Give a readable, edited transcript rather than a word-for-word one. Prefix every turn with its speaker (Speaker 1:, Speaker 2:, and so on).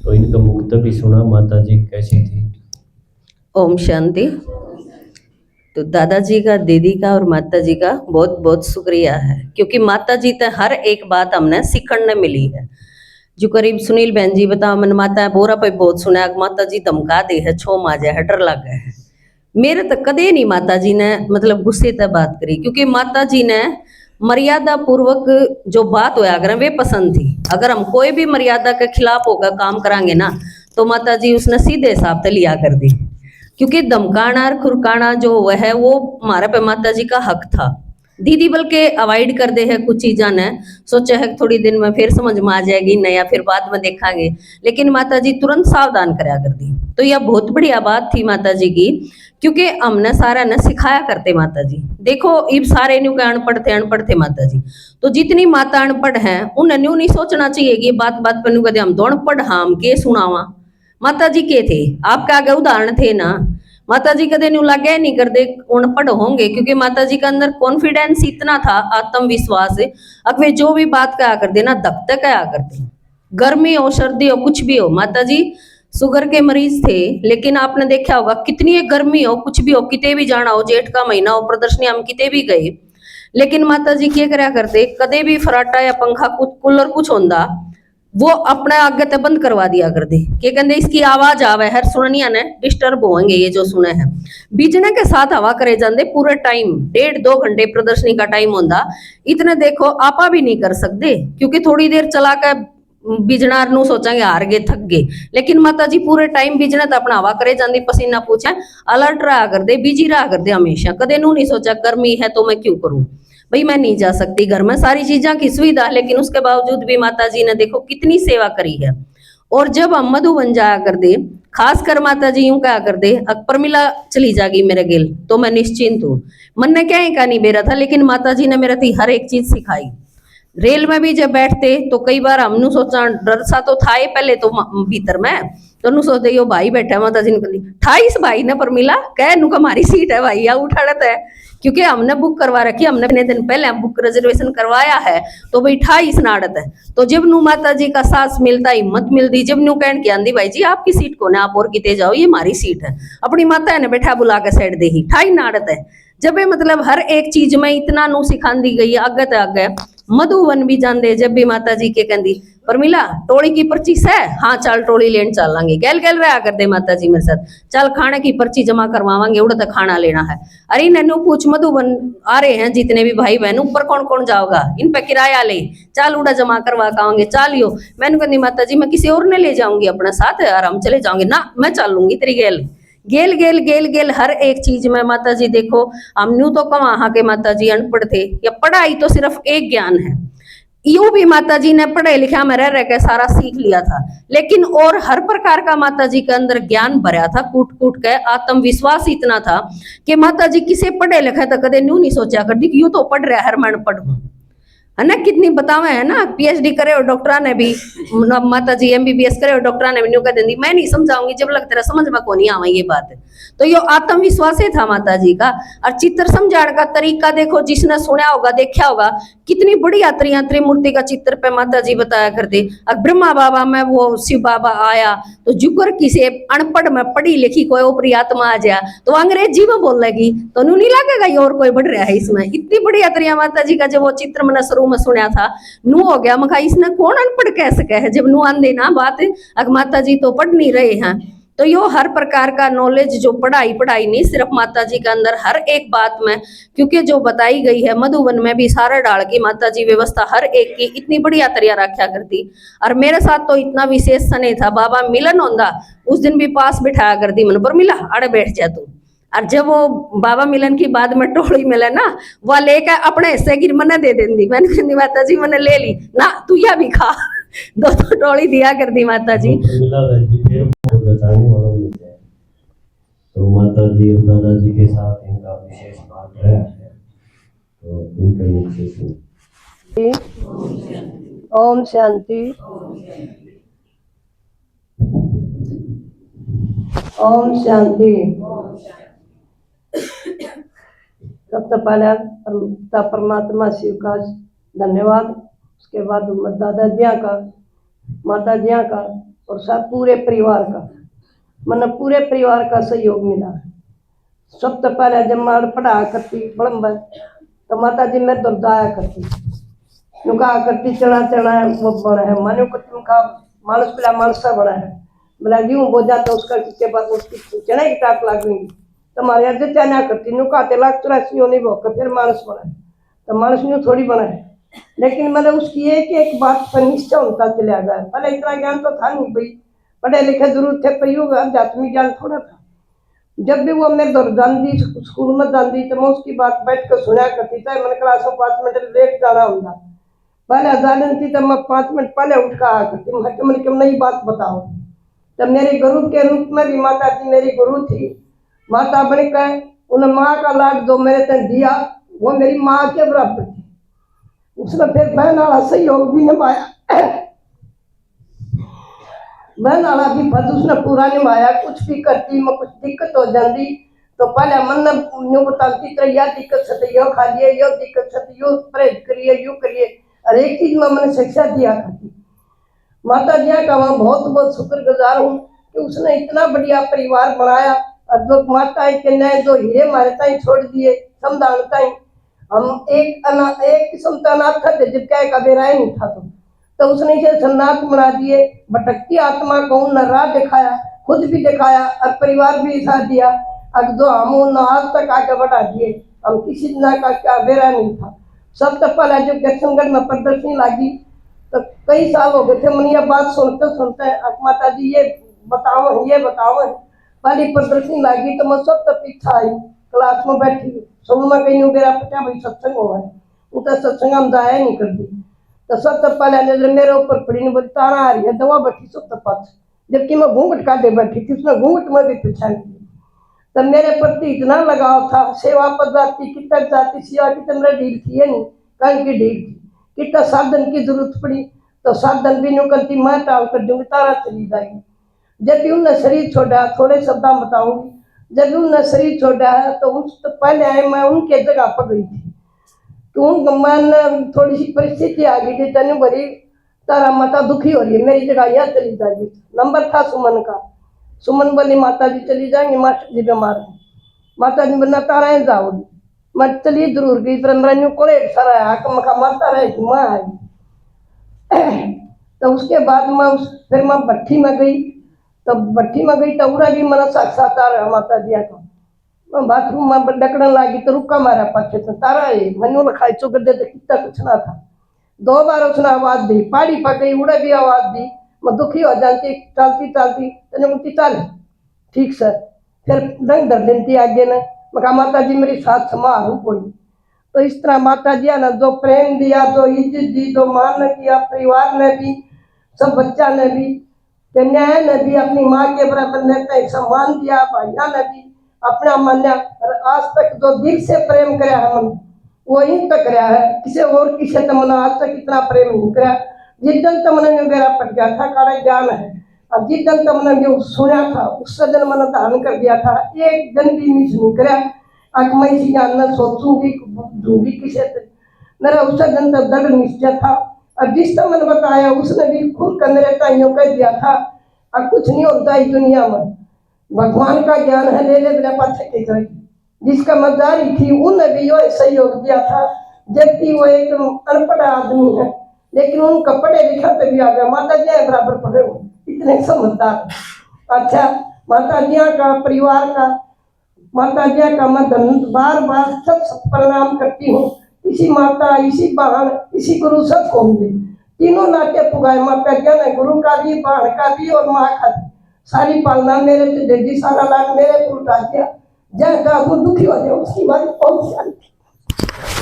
Speaker 1: तो इनका मुक्त भी सुना, माता जी कैसी थी।
Speaker 2: ओम शांति। तो दादाजी का, दीदी का और माता जी का बहुत बहुत शुक्रिया है, क्योंकि माता जी तो हर एक बात हमने सीखने मिली है। जो करीब सुनील बहन जी बता, मन माता बोरा पे बहुत सुना, माता जी धमका दे है, छो माजे है, डर लग है। मेरे तो कदे नहीं माता जी ने मतलब गुस्से तक बात करी, क्योंकि माता जी ने मर्यादा पूर्वक जो बात होया करें वे पसंद थी। अगर हम कोई भी मर्यादा के खिलाफ होकर काम करांगे ना, तो माता जी उसने सीधे हिसाब से लिया कर दी। क्योंकि धमकाना और खुरकाना जो हुआ है वो हमारे पे माता जी का हक था। दीदी बल्कि अवॉइड कर दे है कुछ चीज़ा ने, सोचा है थोड़ी दिन में फिर समझ में आ जाएगी ना, या फिर बाद में देखांगे, लेकिन माता जी तुरंत सावधान करा कर दी। तो यह बहुत बढ़िया बात थी माता जी की, क्योंकि हमने सारा ने सिखाया करते माता जी। देखो इब सारे न्यू के अनपढ़ थे माता जी। तो जितनी माता अनपढ़ हैं उन्हें न्यू नहीं सोचना चाहिए कि बात बात पर न्यू कहते हम तो अनपढ़, हम के सुनावा। माता जी के थे, आपका आगे उदाहरण थे ना। माता जी कदे न्यू लागे नहीं कर दे अनपढ़ होंगे, क्योंकि माता जी के अंदर कॉन्फिडेंस इतना था, आत्मविश्वास। अगर जो भी बात कहा कर देना धक तक कहा करते, गर्मी हो सर्दी हो कुछ भी हो। माता जी शुगर के मरीज थे, लेकिन आपने देखा होगा कितनी गर्मी हो कुछ भी हो, किते भी जाना हो, जेठ का महीना हो, प्रदर्शनी हम किते भी गए, लेकिन माता जी क्या करा करते, कदे भी फराटा या पंखा कुछ कूलर कुछ होंदा, वो अपने आगे ते बंद करवा दिया कर दे। क्या कहते इसकी आवाज आवे हर सुननिया ने डिस्टर्ब होंगे ये जो सुने हैं। बिजने के साथ हवा करे जाते पूरे टाइम, 1.5-2 घंटे प्रदर्शनी का टाइम होता, इतने देखो आपा भी नहीं कर सकते, क्योंकि थोड़ी देर चला कर बिजनार नु सोचेंगे हार गए थक गए, लेकिन माता जी पूरे टाइम बिजने तो अपना हवा करे जाती, पसीना पूछे, अलर्ट रहा कर दे, बिजी रहा कर दे हमेशा। कदे नू नहीं सोचा गर्मी है तो मैं क्यों करूं, भाई मैं नहीं जा सकती, घर में सारी चीजों की सुविधा, लेकिन उसके बावजूद भी माता जी ने देखो कितनी सेवा करी है। और जब हम मधुबन जाया कर दे, खासकर माता जी यूं कहा कर दे, प्रमिला चली जाएगी मेरे गिल तो मैं निश्चिंत हूँ। मन ने क्या ही का नहीं बेरा था, लेकिन माता जी ने मेरे थी हर एक चीज सिखाई। रेल में भी जब बैठते तो कई बार हमने सोचा, डर सा तो था ही पहले तो भीतर में, तो नु सोचते यो भाई बैठा है, माता जी ने था इस भाई ने प्रमिला कह नु हमारी सीट है भाई, या उठा लेता है, क्योंकि हमने बुक करवा रखी, हमने अपने दिन पहले बुक रिजर्वेशन करवाया है, तो भाई 28 नाड़त है। तो जब नू माता जी का साथ मिलता, हिम्मत मिलती, जब नू कहन के आंदी भाई जी आपकी सीट को ना, आप और किते जाओ, ये हमारी सीट है, अपनी माता ने बैठा बुला के साइड दे ही 28 नाड़त है। जब ये मतलब हर एक चीज में इतना नू सिखांदी गई, आगे तो आगे मधुवन भी जाते, जब भी माता जी के कहती प्रमिला टोली की पर्ची है, हाँ चल टोली लेन चलांगे, गैल गैल रहा करते माता जी मेरे साथ, चल खाने की पर्ची जमा करवावांगे, उड़ा तो खाना लेना है। अरे नन्नू पूछ मधुबन आ रहे हैं जितने भी भाई बहन, ऊपर कौन कौन जाओगा, इन पे किराया ले, चल उड़ा जमा करवा काओगे, चालियो। मैंने कहती माता जी मैं किसी और ने ले जाऊंगी अपने साथ, और हम चले जाओगे ना, मैं चलूंगी तेरी गेल गेल गेल गेल गेल हर एक चीज में। माता जी देखो हम न्यू तो कहाँ के माता जी अनपढ़ थे, या पढ़ाई तो सिर्फ एक ज्ञान है, यूं भी माता जी ने पढ़े लिखा में रह के सारा सीख लिया था, लेकिन और हर प्रकार का माता जी के अंदर ज्ञान भरा था, कूट कूट के आत्मविश्वास इतना था कि माता जी किसे पढ़े लिखे तो कदे न्यू नहीं सोचा करती कि यूं तो पढ़ रहा है, हर मैं पढ़ हूं, है ना। कितनी बतावे है ना, पीएचडी करे और डॉक्टर ने भी, माता जी एमबीबीएस करे और डॉक्टर ने भी न्यू कह देंगी मैं नहीं समझाऊंगी जब लग तेरा समझ में को नहीं आवा ये बात है। तो ये आत्मविश्वास ही था माता जी का। और चित्र समझाने का तरीका देखो, जिसने सुना होगा देखा होगा, कितनी बढ़िया त्रिमूर्ति का चित्र पे माता जी बताया करते। अब ब्रह्मा बाबा में वो शिव बाबा आया तो जुगर किसे अनपढ़ में पढ़ी लिखी कोई ऊपरी आत्मा आ जाए तो अंग्रेजी में बोलेगी, तो नहीं लगेगा ये और कोई बढ़ रहा है इसमें। इतनी बढ़िया त्रिया माता जी का जब वो चित्र मैंने शुरू में सुना था, नू हो गया मखा इसने कौन अनपढ़ कह सके है, जब नू आंदे ना बात, अगर माता जी तो पढ़ नहीं रहे हैं। तो यो हर प्रकार का नॉलेज जो पढ़ाई नहीं सिर्फ माता जी के अंदर हर एक बात में, क्योंकि जो बताई गई है मधुबन में भी सारा डाल की माता जी व्यवस्था हर एक की इतनी बढ़िया तरिया रखा करती। और मेरे साथ तो इतना विशेष सने था, बाबा मिलन होंदा उस दिन भी पास बिठाया करती, मन पर मिला अड़े बैठ जा तू। और जब वो बाबा मिलन की बाद में टोली मिले ना, वह लेकर अपने हिस्से की मना दे देंगी, मैंने कहती माता जी मैंने ले ली ना, तू यह भी खा। दो टोली दिया कर दी माता जी।
Speaker 1: तो माता जी और दादाजी के साथ इनका विशेष बात रहा है, तो इनके मुख से सुन।
Speaker 3: ओम शांति। ओम शांति। सबसे पहले परमात्मा शिव का धन्यवाद, उसके बाद दादाजियाँ का, माता जियाँ का, और सब पूरे परिवार का, मतलब पूरे परिवार का सहयोग मिला है। सब तो पहले जब मार पढ़ा करती बड़म्बर तो माता जी मैं दुर्दाया करती नुका करती चढ़ा चढ़ा वो बना है मानो को तुम का मानस पिला मानसा बना है बोला यूं बोझा तो उसका के बाद उसकी चढ़ा की टाक लागेंगी तुम्हारे आज चना करती नुका ते लाख 84 नहीं भोग फिर मानस बना है तो मानस न्यू थोड़ी बना है। लेकिन मतलब उसकी एक बात पर निश्चय होता चला गया। पहले इतना ज्ञान तो था नहीं भाई, पढ़े लिखे जरूर थे पर युग आध्यात्मिक ज्ञान थोड़ा था। जब भी वो मेरे दौर जानती स्कूल में जानती तो मैं उसकी बात बैठ कर सुना करती चाहे मैंने क्लास में 5 मिनट लेट जाना होता पहले जाने थी तब मैं 5 मिनट पहले उठ कर आ करती मैं क्यों नई बात बताओ। तब मेरे गुरु के रूप में भी माता जी मेरी गुरु थी। माता बन कर उन्हें माँ का लाड जो मेरे तक दिया वो मेरी माँ के बराबर थी। उसने फिर बहन वाला सहयोग भी निभाया, बहन वाला भी फर्ज उसने पूरा निभाया। कुछ भी करती मैं कुछ दिक्कत हो जाती तो पहले मन यूँ बताती तो यह दिक्कत सती यो खा लिए यो दिक्कत सती यो परहेज करिए यूँ करिए हर एक चीज में मैंने शिक्षा दिया करती। माता जी का मैं बहुत बहुत शुक्रगुजार हूँ कि उसने इतना बढ़िया परिवार बनाया और जो माता के नए जो हीरे मारे ताई छोड़ दिए समझान ताई हम एक किस्म का अनाथ थे जब क्या का बेरा ही नहीं था तो उसने इसे सन्नाथ बना दिए। भटकती आत्मा को उन्हें राह दिखाया, खुद भी दिखाया और परिवार भी साथ दिया। अब जो हम उन आज तक आगे बढ़ा दिए हम किसी ना का क्या बेरा नहीं था। सब तक पहले जब दक्षिणगढ़ में प्रदर्शनी लगी तो कई साल हो गए थे मन ये बात सुनते सुनते माता जी ये बताओ पहली प्रदर्शनी लगी तो मैं सब तक पीछा आई क्लास में बैठी सुन में गई मेरा पटा भाई सत्संग हो है उतर सत्संग हम जाया नहीं करती तो सब तक पहले नजर मेरे ऊपर पड़ी नहीं बोली तारा आ रही है दवा बैठी सब तक पास जबकि मैं घूंघट काटे बैठी थी उसने घूंघट में भी पीछा नहीं। तब मेरे प्रति इतना लगाव था सेवा पर जाती कितना जाती सेवा की तो मेरा डील थी नहीं कहीं की डील थी कितना साधन की जरूरत पड़ी तो साधन भी नहीं करती मैं टाल कर दूंगी तारा चली जाएगी। जब भी उनने शरीर छोड़ा थोड़े शब्द बताऊंगी जब भी उनने शरीर छोड़ा है तो उस तो पहले आए मैं उनके जगह पर गई थी तो उन मन थोड़ी सी परिस्थिति आ गई थी तनु भरी तारा माता दुखी हो रही है मेरी जगह यहाँ चली जाएगी। नंबर था सुमन का सुमन बोली माता जी चली जाएंगे मास्टर जी बीमार है माता जी बना तारा जाओगी मैं चलिए जरूर गई पर मेरा को सारा आके मखा मारता रहे माँ आई तो उसके बाद फिर मैं भट्ठी में गई तो भट्ठी में गई तो उड़ा भी मना साक्षात्कार है माता जी का मैं बाथरूम में डकड़न लगी तो रुका मारा पाछे तो तारा है मनु खाई चुकर दे कितना कुछ ना था 2 बार उसने आवाज दी पाड़ी पा गई उड़े भी आवाज दी मैं दुखी हो जाती चलती तेने मुझे चल ठीक सर फिर डंग धर लेती आगे ने मैं कहा माता जी मेरी साथ समारू कोई तो इस तरह माता जी ने जो प्रेम दिया जो इज्जत दी जो मान किया परिवार ने भी सब बच्चा ने भी कन्या ने भी अपनी माँ के बराबर ने सम्मान दिया भाइया ने भी अपना मान्या और आज तक जो दिल से प्रेम कराया है मन वो इन तक रहा है किसी और किसी तो मैंने आज तक इतना प्रेम नहीं कराया। जिस दिन तो मैंने मेरा पट गया था काड़ा ज्ञान है और जिस दिन तो मैंने जो सुना था उस दिन मैंने धारण कर दिया था एक दिन भी मिस नहीं कराया। अब मैं इसी ज्ञान न सोचूंगी दूंगी किसी मेरा उस दिन तक दृढ़ निश्चय था और जिस तरह मैंने बताया उसने भी खुद कर मेरे ताइयों कह दिया था अब कुछ नहीं होता इस दुनिया में भगवान का ज्ञान है ले बिना पाछे के जाएगी जिसका मदारी थी उन्हें भी यो सहयोग दिया था जबकि वो एक अनपढ़ आदमी है लेकिन उनका पढ़े लिखा पे भी आ गया माता जी बराबर पढ़े हो इतने समझदार। अच्छा माता जी का परिवार का माता जी का मैं बार बार सब प्रणाम करती हूँ। इसी माता इसी बहन इसी गुरु सबको मिले तीनों नाट्य पुगाए माता जी ने गुरु का भी बहन का भी और माँ का भी सारी पालना मेरे से डेडी सारा लाल मेरे को उठा दिया जय का दुखी हो जाए उसकी बात बहुत शांति।